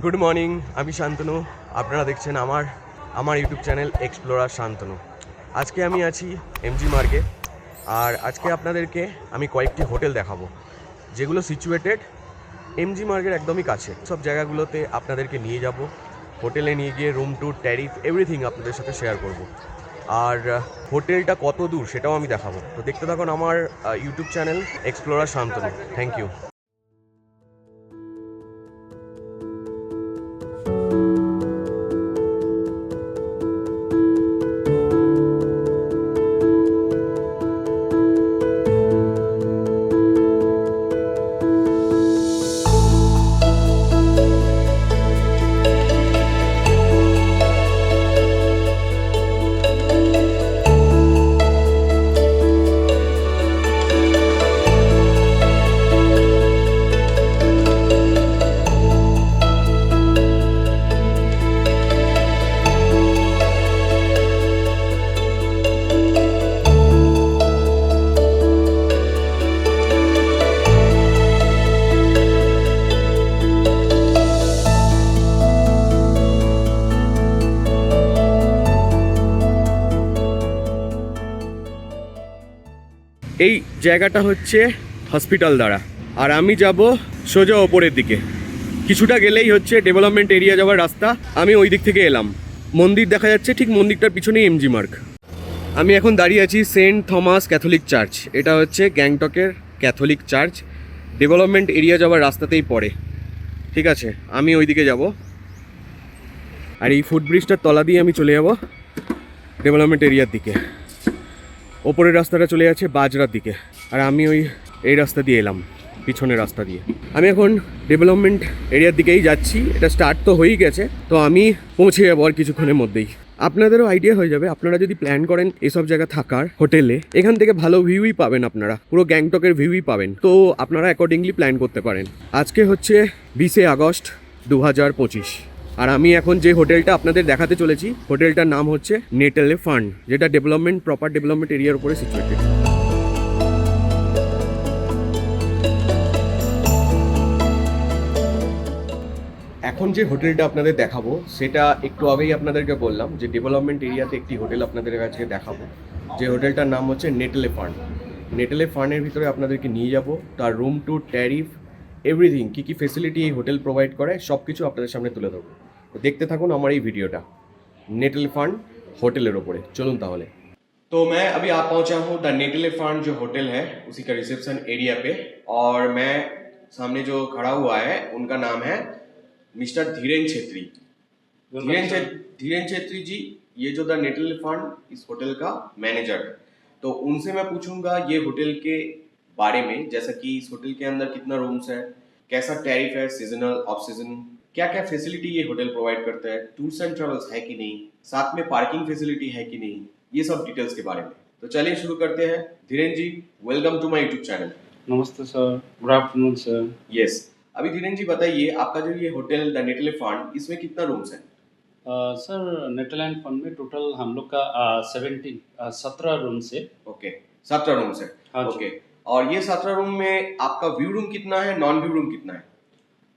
Good morning, আমি শান্তনু। আপনারা দেখছেন আমার ইউটিউব চ্যানেল এক্সপ্লোরার শান্তনু। আজকে আমি আছি এমজি মার্গে, আর আজকে আপনাদেরকে আমি কয়েকটি হোটেল দেখাবো যেগুলো সিচুয়েটেড এমজি মার্গের একদমই কাছে। সব জায়গাগুলোতে আপনাদেরকে নিয়ে যাব, হোটেলে নিয়ে গিয়ে রুম ট্যুর, ট্যারিফ, এভরিথিং আপনাদের সাথে শেয়ার করব। আর হোটেলটা কত দূর সেটাও আমি দেখাবো। তো দেখতে থাকুন আমার YouTube channel explorer Shantanu. Thank you. এই জায়গাটা হচ্ছে হসপিটাল দ্বারা, আর আমি যাব সোজা ওপরের দিকে। কিছুটা গেলেই হচ্ছে ডেভেলপমেন্ট এরিয়া যাওয়ার রাস্তা। আমি ওই দিক থেকে এলাম, মন্দির দেখা যাচ্ছে, ঠিক মন্দিরটার পিছনেই এমজি মার্গ। আমি এখন দাঁড়িয়ে আছি সেন্ট থমাস ক্যাথলিক চার্চ। এটা হচ্ছে গ্যাংটকের ক্যাথলিক চার্চ, ডেভেলপমেন্ট এরিয়া যাওয়ার রাস্তাতেই পড়ে। ঠিক আছে, আমি ওই দিকে যাব, আর এই ফুটব্রিজটার তলা দিয়ে আমি চলে যাব ডেভেলপমেন্ট এরিয়ার দিকে। ওপরের রাস্তাটা চলে যাচ্ছে বাজরার দিকে, আর আমি এই রাস্তা দিয়ে এলাম, পিছনের রাস্তা দিয়ে। আমি এখন ডেভেলপমেন্ট এরিয়ার দিকেই যাচ্ছি। এটা স্টার্ট তো হয়েই গেছে, তো আমি পৌঁছে যাবো আর কিছুক্ষণের মধ্যেই। আপনাদেরও আইডিয়া হয়ে যাবে, আপনারা যদি প্ল্যান করেন এসব জায়গা থাকার হোটেলে, এখান থেকে ভালো ভিউই পাবেন, আপনারা পুরো গ্যাংটকের ভিউই পাবেন। তো আপনারা অ্যাকর্ডিংলি প্ল্যান করতে পারেন। আজকে হচ্ছে 20 আগস্ট 2025, আর আমি এখন যে হোটেলটা আপনাদের দেখাতে চলেছি, হোটেলটার নাম হচ্ছে নেটেলে ফান্ড, যেটা প্রপার ডেভেলপমেন্ট এরিয়ার উপরে সিচুয়েটেড। এখন যে হোটেলটা আপনাদের দেখাবো সেটা একটু আগেই আপনাদেরকে বললাম যে ডেভেলপমেন্ট এরিয়াতে একটি হোটেল আপনাদের কাছে দেখাবো, যে হোটেলটার নাম হচ্ছে নেটেলে ফান্ড। নেটেলে ফান্ডের ভিতরে আপনাদেরকে নিয়ে যাব, তার রুম ট্যুর, ট্যারিফ, এভরিথিং, কী কী ফেসিলিটি এই হোটেল প্রোভাইড করে সব কিছু আপনাদের সামনে তুলে ধরবো। তো দেখতে থাকুন আমার এই ভিডিওটা नेटल फंड होटलेर ओपरे। चलून ताहले। तो मैं अभी आ पहुंचा हूँ द नेटल फंड जो होटल है उसी का रिसेप्शन एरिया पे, और मैं सामने जो खड़ा हुआ है उनका नाम है मिस्टर धीरेन छेत्री। धीरेन छेत्री जी, ये जो द नेटल फंड इस होटल का मैनेजर है। तो उनसे मैं पूछूंगा ये होटल के बारे में, जैसा कि इस होटल के अंदर कितना रूम्स है, कैसा टैरिफ है, सीजनल, ऑफ सीजन, क्या क्या फैसिलिटी ये होटल प्रोवाइड करता है, टूर्स एंड ट्रेवल्स है कि नहीं, साथ में पार्किंग फैसिलिटी है कि नहीं, ये सब डिटेल्स के बारे में। तो चलिए शुरू करते हैं। Dhiren ji, welcome to my YouTube channel. नमस्ते sir, good afternoon sir. Yes, अभी धीरेन जी बताइए, आपका जो ये होटल द नेटल फंड, इसमें कितना रूम्स है? सर नेटलैंड फंड में टोटल हम लोग का 17 रूम्स है। ओके, 17 रूम्स है। हाँ जी। ओके, और ये 17 रूम में आपका व्यू रूम कितना है, नॉन व्यू रूम कितना है?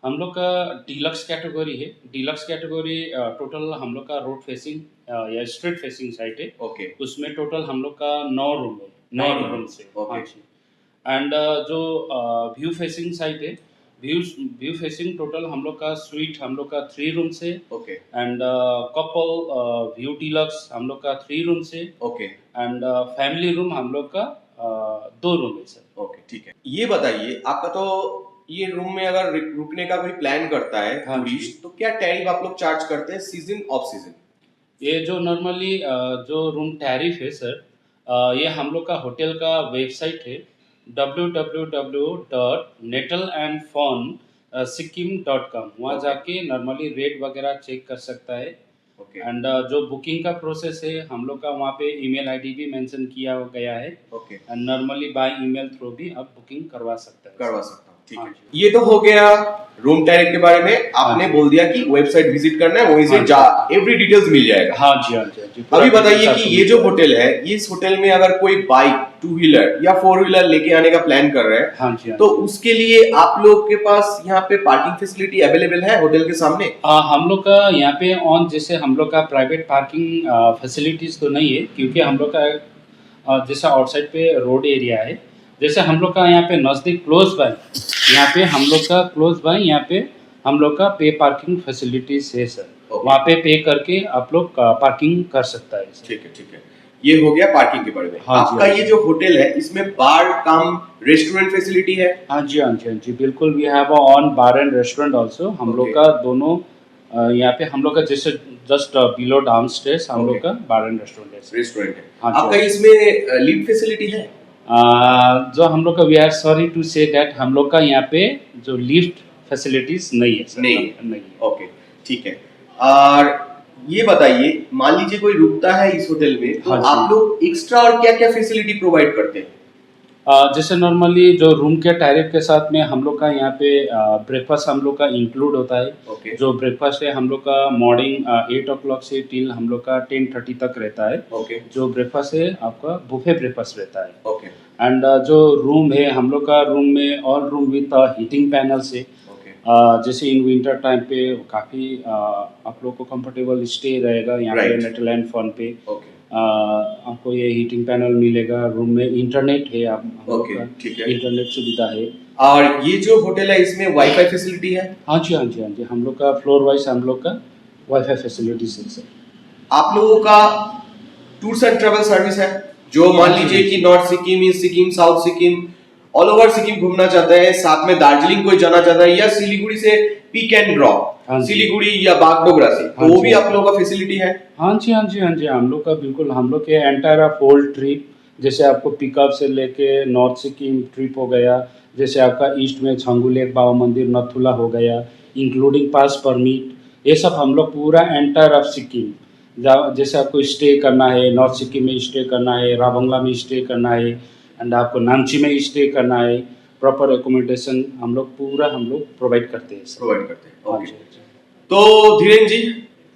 हम लोग का डीलक्स कैटेगरी है। डीलक्स कैटेगरी टोटल हम लोग का रोड फेसिंग या स्ट्रीट फेसिंग साइड है। ओके, उसमें टोटल हम लोग का 9 रूम है, 9 रूम्स है। ओके। हाँ जी। एंड जो व्यू फेसिंग साइड है, व्यू फेसिंग टोटल हम लोग का स्वीट हम लोग का 3 रूम्स है। Okay, and couple view deluxe हम लोग का 3 रूम्स है। ओके, एंड फैमिली रूम हम लोग का 2 रूम है सर। ओके, ठीक है। ये बताइए, आपका तो ये रूम में अगर रुकने का कोई प्लान करता है हाँ टूरिस्ट, तो क्या टैरिफ आप लोग चार्ज करते हैं, सीजन, ऑफ सीजन? ये जो नॉर्मली जो रूम टैरिफ है सर, ये हम लोग का होटल का वेबसाइट है www.netelandfun.sikkim.com। वहाँ Okay. जाके नॉर्मली रेट वगैरह चेक कर सकता है। ओके, एंड जो बुकिंग का प्रोसेस है हम लोग का वहाँ पे ईमेल आईडी भी मेंशन किया गया है। Okay, and normally by email through भी आप बुकिंग करवा सकते हैं। करवा सकता हूँ। ठीक हाँ है। जी। ये तो हो गया रूम टैरिफ के बारे में। आपने हाँ जी। बोल दिया कि वेबसाइट विजिट करना है, वहीं से हाँ जी। जा एवरी डिटेल्स मिल जाएगा। हाँ जी, हाँ जी, हाँ जी। पूरा अभी बताइए details कि आपको ये मिल जो जाएगा। होटल है, इस होटल में अगर कोई बाइक, टू व्हीलर या फोर व्हीलर लेके आने का प्लान कर रहा है, हाँ जी, हाँ तो जी। उसके लिए आप लोग के पास यहाँ पे पार्किंग फैसिलिटी अवेलेबल है होटल के सामने? हम लोग का यहाँ पे ऑन जैसे हम लोग का प्राइवेट पार्किंग फैसिलिटीज़ तो नहीं है, क्योंकि हम लोग का जैसे आउटसाइड पे रोड एरिया है। जैसे हम लोग का यहाँ पे नज़दीक क्लोज बाय, यहाँ पे हम लोग का क्लोज बाय यहाँ पे हम लोग का पे पार्किंग फैसिलिटीज है सर। Okay. वहाँ पे कर के आप लोग पार्किंग कर सकता है सर। ठीक है, ठीक है। ये हो गया पार्किंग के बारे में। हाँ जी, आपका हाँ ये जी। जो होटल है, इसमें बार कम रेस्टोरेंट फैसिलिटी है? हाँ जी, हाँ जी, हाँ जी, बिल्कुल। We have on bar and restaurant also. हम लोग Okay. का दोनों यहाँ पे हम लोग का जैसे जस्ट बिलो डाउन स्टेज हम लोग Okay. का बार एंड रेस्टोरेंट है सर। रेस्टोरेंट है। हाँ जी, आपका हाँ जी। इसमें लिफ्ट फैसिलिटी है? जो हम लोग का we are sorry to say that हम लोग का यहाँ पे जो लिफ्ट फैसिलिटीज नहीं है सर। नहीं। नहीं है। ओके, ठीक है। और ये बताइए, मान लीजिए कोई रुकता है इस होटल में, तो हाँ जी। आप लोग एक्स्ट्रा और क्या क्या फैसिलिटी प्रोवाइड करते हैं? जैसे नॉर्मली जो रूम के टैरिफ के साथ में हम लोग का यहाँ पे ब्रेकफास्ट हम लोग का इंक्लूड होता है। ओके। जो ब्रेकफास्ट है हम लोग का मॉर्निंग 8 o'clock से टिल हम लोग का 10:30 तक रहता है। ओके। जो ब्रेकफास्ट है आपका बुफे ब्रेकफास्ट रहता है। ओके। एंड जो रूम है हम लोग का रूम में all room with heating panel से ओके। जैसे इन विंटर टाइम पे काफ़ी आप लोग को कंफर्टेबल स्टे रहेगा यहाँ पे Right. नेटलैंड फन पे। ओके। आपको ये हीटिंग पैनल मिलेगा। रूम में इंटरनेट है, आप हम लोग ओके, का ठीक है। इंटरनेट सुविधा है। और ये जो होटल है, इसमें वाईफाई फैसिलिटी है? हाँ जी, हाँ जी, हाँ जी, हम लोग का फ्लोर वाइज हम लोग का वाईफाई फैसिलिटीज है सर। आप लोगों का टूर्स एंड ट्रैवल सर्विस है? जो मान हाँ जी। लीजिए कि north Sikkim, east Sikkim, south Sikkim, all over Sikkim घूमना चाहता है, साथ में दार्जिलिंग कोई जाना चाहता है, या सिलीगुड़ी से पिक एंड ड्रॉप, हाँ जी। सिलीगुड़ी या बागडोगरा से, तो हाँ वो जी। भी आप लोगों का फैसिलिटी है? हाँ जी, हाँ जी, हाँ जी, हम लोग का बिल्कुल हम लोग के एंटायर ऑफ होल ट्रिप, जैसे आपको पिकअप से लेके नॉर्थ सिक्किम ट्रिप हो गया, जैसे आपका ईस्ट में छंगू लेक बाबा मंदिर नथुला हो गया, इंक्लूडिंग पास परमिट, ये सब हम लोग पूरा एंटायर ऑफ सिक्किम जैसे आपको स्टे करना है, नॉर्थ सिक्किम में स्टे करना है, राबंगला में स्टे करना है, एंड आपको नामची में स्टे करना है, प्रॉपर एकोमोडेशन हम लोग प्रोवाइड करते हैं सर। प्रोवाइड करते हैं। हाँ ओके। जी, हाँ जी। तो धीरेन जी,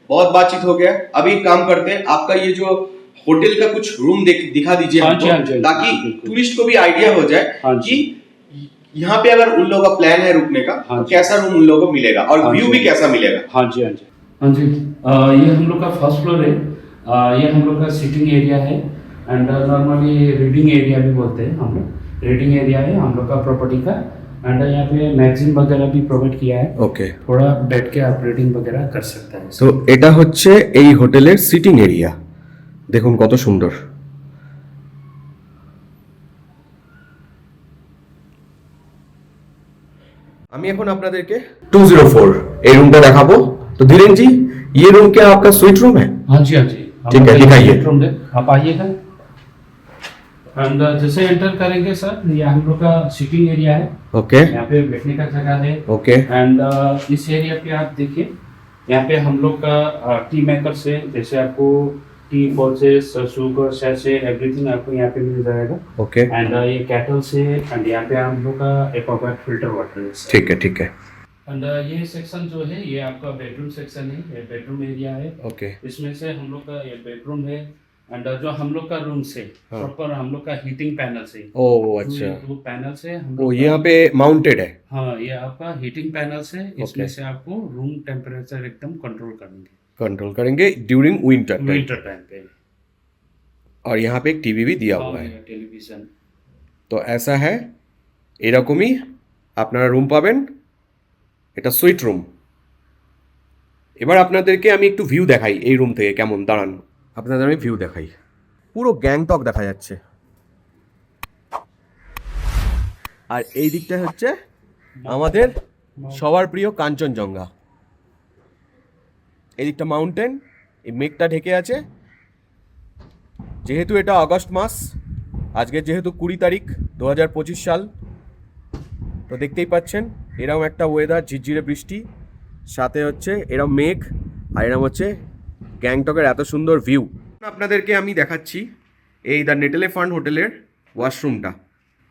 बहुत बातचीत हो गया। अभी एक काम करते हैं, आपका ये जो होटल का कुछ रूम दिखा दीजिए हाँ हमको, जी, हाँ जी, हाँ जी, ताकि बिल्कुल। टूरिस्ट को भी आइडिया हो जाए हाँ जी। कि यहाँ पे अगर उन लोगों का प्लान है रुकने का, हाँ तो जी। कैसा रूम उन लोगों को मिलेगा और हाँ व्यू जी। भी कैसा मिलेगा। हाँ जी, हाँ जी, हाँ जी। ये हम लोग का फर्स्ट फ्लोर है। ये हम लोग का सिटिंग एरिया है, एंड नॉर्मली रीडिंग एरिया भी बोलते हैं हम लोग। रीडिंग एरिया है हम लोग का प्रॉपर्टी का, एंड यहाँ पे मैगजीन वगैरह भी प्रोवाइड किया है। ओके। थोड़ा बैठ के आप रीडिंग वगैरह कर सकते हैं। তো এটা হচ্ছে এই হোটেলের সিটিং এরিয়া, দেখুন কত সুন্দর। আমি এখন আপনাদেরকে 204 এই রুমটা দেখাবো। तो धीरेन जी, ये रूम क्या आपका स्वीट रूम है? हाँ जी, हाँ जी, ठीक है, दिखाइए। बेडरूम है, आप आइएगा। एंड जैसे एंटर करेंगे सर, ये हम लोग का सिटिंग एरिया है। ओके। यहाँ पे बैठने का जगह है। ओके। एंड इस एरिया पे आप देखिए, यहाँ पे हम लोग का टी मेकर से जैसे आपको टी पॉचेस, शुगर सैशे, एवरीथिंग आपको यहाँ पे मिल जाएगा। ओके। एंड ये कैटल से, एंड यहाँ पे हम लोग का एक्वागार्ड फिल्टर वाटर है सर। ठीक है, ठीक है। एंड ये सेक्शन जो है ये आपका बेडरूम सेक्शन है, ये बेडरूम एरिया है। ओके। इसमें से हम लोग का ये बेडरूम है, एंड जो हम लोग का रूम से हाँ। प्रॉपर हम लोग का हीटिंग पैनल से, ओ अच्छा, वो पैनल से हम वो लोग यहाँ पे माउंटेड है। हाँ, ये आपका हीटिंग पैनल से, इसमें Okay. से आपको रूम टेम्परेचर एकदम कंट्रोल करेंगे कंट्रोल करेंगे during winter time. Winter time पे। और यहाँ पे एक टीवी भी दिया हाँ, हुआ है। ये टेलीविजन। তো ऐसा है, এরকমই আপনারা রুম পাবেন। এটা সুইট রুম। এবার আপনাদেরকে আমি একটু ভিউ দেখাই এই রুম থেকে কেমন, দাঁড়ান আপনাদের আমি ভিউ দেখাই। পুরো গ্যাংটক দেখা যাচ্ছে, আর এই দিকটা হচ্ছে আমাদের সবার প্রিয় কাঞ্চনজঙ্ঘা। এই দিকটা মাউন্টেন, এই মেঘটা ঢেকে আছে। যেহেতু এটা আগস্ট মাস, আজকে যেহেতু 20 তারিখ 2025 সাল, তো দেখতেই পাচ্ছেন এরকম একটা ওয়েদার, ঝিরঝিরে বৃষ্টি, সাথে হচ্ছে এরকম মেঘ, আর এরকম হচ্ছে গ্যাংটকের এত সুন্দর ভিউ। আপনাদেরকে আমি দেখাচ্ছি এই দ্য নেটেলে ফান্ড হোটেলের ওয়াশরুমটা,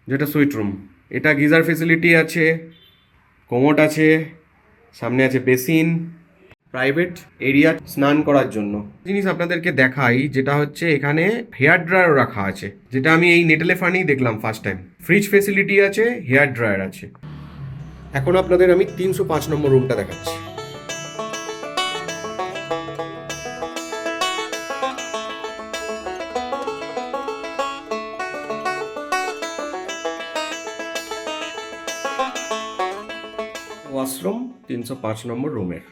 যেটা সুইট রুম। এটা গিজার ফেসিলিটি আছে, কোমোড আছে, সামনে আছে বেসিন, প্রাইভেট এরিয়া স্নান করার জন্য। জিনিস আপনাদেরকে দেখাই, যেটা হচ্ছে এখানে হেয়ার ড্রায়ার রাখা আছে, যেটা আমি এই নেটেলে ফার্নেই দেখলাম ফার্স্ট টাইম। ফ্রিজ ফেসিলিটি আছে, হেয়ার ড্রায়ার আছে। এখন আপনাদের আমি 305 নম্বর রুমটা দেখাচ্ছি। ওয়াশরুম 305 নম্বর রুমের।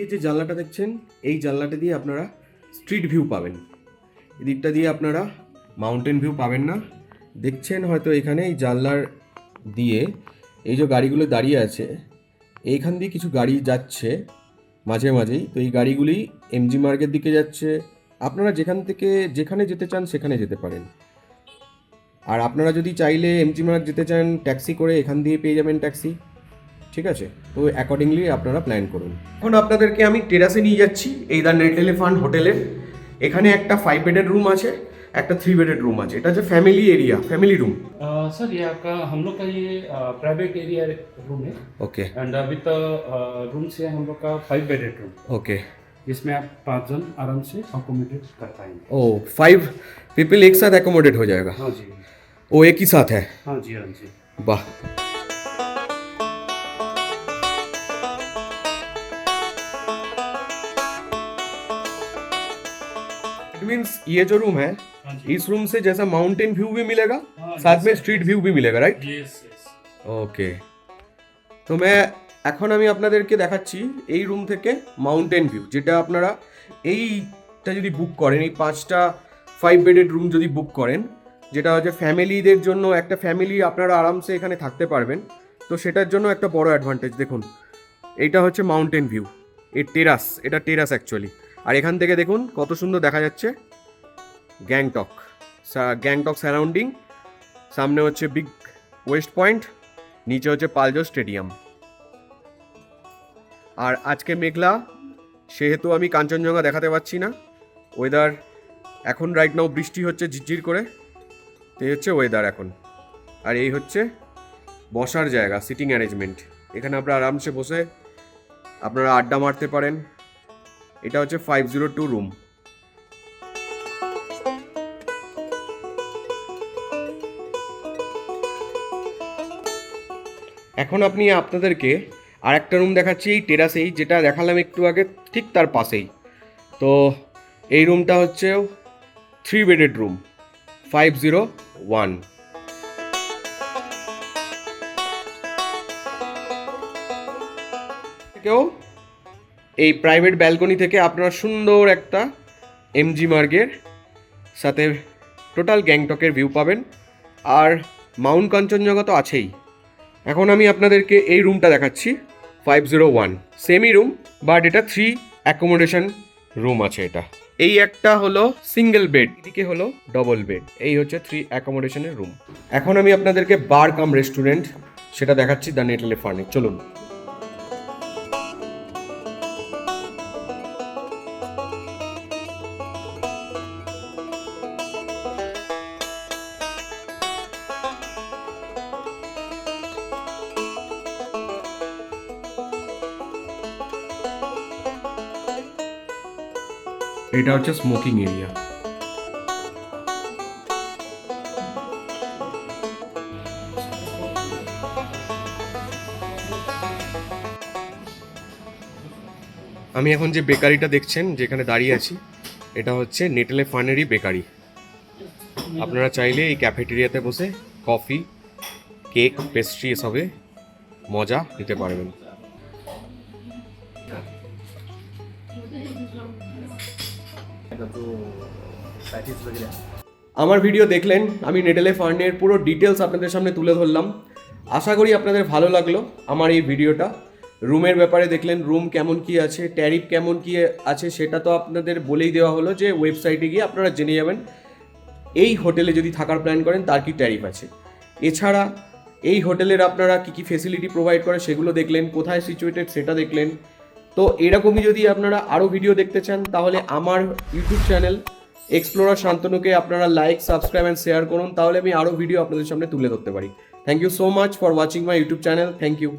এই যে জানলাটা দেখছেন, এই জানলাটা দিয়ে আপনারা স্ট্রিট ভিউ পাবেন। এদিকটা দিয়ে আপনারা মাউন্টেন ভিউ পাবেন না। দেখছেন হয়তো এখানে এই জানলার দিয়ে এই যে গাড়িগুলো দাঁড়িয়ে আছে, এইখান দিয়ে কিছু গাড়ি যাচ্ছে মাঝে মাঝেই। তো এই গাড়িগুলি এমজি মার্গের দিকে যাচ্ছে। আপনারা যেখানে যেতে চান সেখানে যেতে পারেন। আর আপনারা যদি চাইলে এমজি মার্গ যেতে চান ট্যাক্সি করে, এখান দিয়ে পেয়ে যাবেন ট্যাক্সি। ঠিক আছে, তো অ্যাকর্ডিংলি আপনারা প্ল্যান করুন। এখন আপনাদেরকে আমি টেরাসে নিয়ে যাচ্ছি এই দ্য নেটেলে ফার্ন হোটেলের। এখানে একটা 5 বেডেড রুম আছে, একটা 3 বেডেড রুম আছে। এটা হচ্ছে family area, family room. Sir ये आपका हम लोग का ये प्राइवेट एरिया रूम है ओके एंड विद रूम से हम लोग का 5 बेडेड रूम, ओके। जिसमें आप 5 जन आराम से अकोमोडेट कर पाएंगे। ओ 5 पीपल एक साथ एकोमोडेट हो जाएगा? हाँ जी, वो एक ही साथ है? हाँ जी, हाँ जी। वाह। इट मीन्स ये जो रूम है, हाँ जी। इस रूम से जैसा माउंटेन व्यू भी मिलेगा, हाँ, साथ में yes, स्ट्रीट व्यू भी मिलेगा, राइट? Yes yes. ওকে। তো এখন আমি আপনাদেরকে দেখাচ্ছি এই রুম থেকে মাউন্টেন ভিউ, যেটা আপনারা এইটা যদি বুক করেন, এই 5টা 5 বেডেড রুম যদি বুক করেন, যেটা হচ্ছে ফ্যামিলিদের জন্য, একটা ফ্যামিলি আপনারা আরামসে এখানে থাকতে পারবেন। তো সেটার জন্য একটা বড় অ্যাডভান্টেজ। দেখুন, এইটা হচ্ছে মাউন্টেন ভিউ, এই টেরাস, এটা টেরাস অ্যাকচুয়ালি। আর এখান থেকে দেখুন কত সুন্দর দেখা যাচ্ছে গ্যাংটক সারাউন্ডিং। সামনে হচ্ছে বিগ ওয়েস্ট পয়েন্ট, নিচে হচ্ছে পালজো স্টেডিয়াম। আর আজকে মেঘলা, সেহেতু আমি কাঞ্চনজঙ্ঘা দেখাতে পারছি না। ওয়েদার এখন রাইট নাও বৃষ্টি হচ্ছে ঝিরঝির করে। তো এই হচ্ছে ওয়েদার এখন। আর এই হচ্ছে বসার জায়গা, সিটিং অ্যারেঞ্জমেন্ট। এখানে আপনারা আরামসে বসে আপনারা আড্ডা মারতে পারেন। এটা হচ্ছে 502 রুম। এখন আপনাদেরকে আর একটা রুম দেখাচ্ছি এই টেরাসেই, যেটা দেখালাম একটু আগে, ঠিক তার পাশেই। তো এই রুমটা হচ্ছে 3 বেডেড রুম, 501। কেউ এই প্রাইভেট ব্যালকনি থেকে আপনারা সুন্দর একটা এমজি মার্গের সাথে টোটাল গ্যাংটকের ভিউ পাবেন। আর মাউন্ট কাঞ্চনজঙ্ঘা তো আছেই। এখন আমি আপনাদেরকে এই রুমটা দেখাচ্ছি, 501 সেমি রুম, বাট এটা 3 অ্যাকোমোডেশন রুম আছে। এটা এই একটা হলো সিঙ্গেল বেড, এদিকে হলো ডবল বেড। এই হচ্ছে 3 অ্যাকোমোডেশনের রুম। এখন আমি আপনাদেরকে বার কাম রেস্টুরেন্ট সেটা দেখাচ্ছি দ্য নেটেলে ফার্নে। চলুন। এটা হচ্ছে স্মোকিং এরিয়া। আমি এখন যে বেকারিটা দেখছেন, যেখানে দাঁড়িয়ে আছি, এটা হচ্ছে নেটেলে ফার্নেরই বেকারি। আপনারা চাইলে এই ক্যাফেটেরিয়াতে বসে কফি, কেক, পেস্ট্রি এসবে মজা নিতে পারবেন। আমার ভিডিও দেখলেন, আমি নেটেলে ফার্নের পুরো ডিটেলস আপনাদের সামনে তুলে ধরলাম। আশা করি আপনাদের ভালো লাগলো আমার এই ভিডিওটা। রুমের ব্যাপারে দেখলেন, রুম কেমন কি আছে, ট্যারিফ কেমন কি আছে, সেটা তো আপনাদের বলেই দেওয়া হলো যে ওয়েবসাইটে গিয়ে আপনারা জেনে যাবেন এই হোটেলে যদি থাকার প্ল্যান করেন তার কি ট্যারিফ আছে। এছাড়া এই হোটেলের আপনারা কী কী ফেসিলিটি প্রোভাইড করে সেগুলো দেখলেন, কোথায় সিচুয়েটেড সেটা দেখলেন, তো এরকমই যদি আপনারা আরও ভিডিও দেখতে চান তাহলে আমার ইউটিউব চ্যানেল এক্সপ্লোরার শান্তনুকে আপনারা লাইক, সাবস্ক্রাইব অ্যান্ড শেয়ার করুন, তাহলে আমি আরও ভিডিও আপনাদের সামনে তুলে ধরতে পারি। Thank you so much for watching my YouTube channel. Thank you.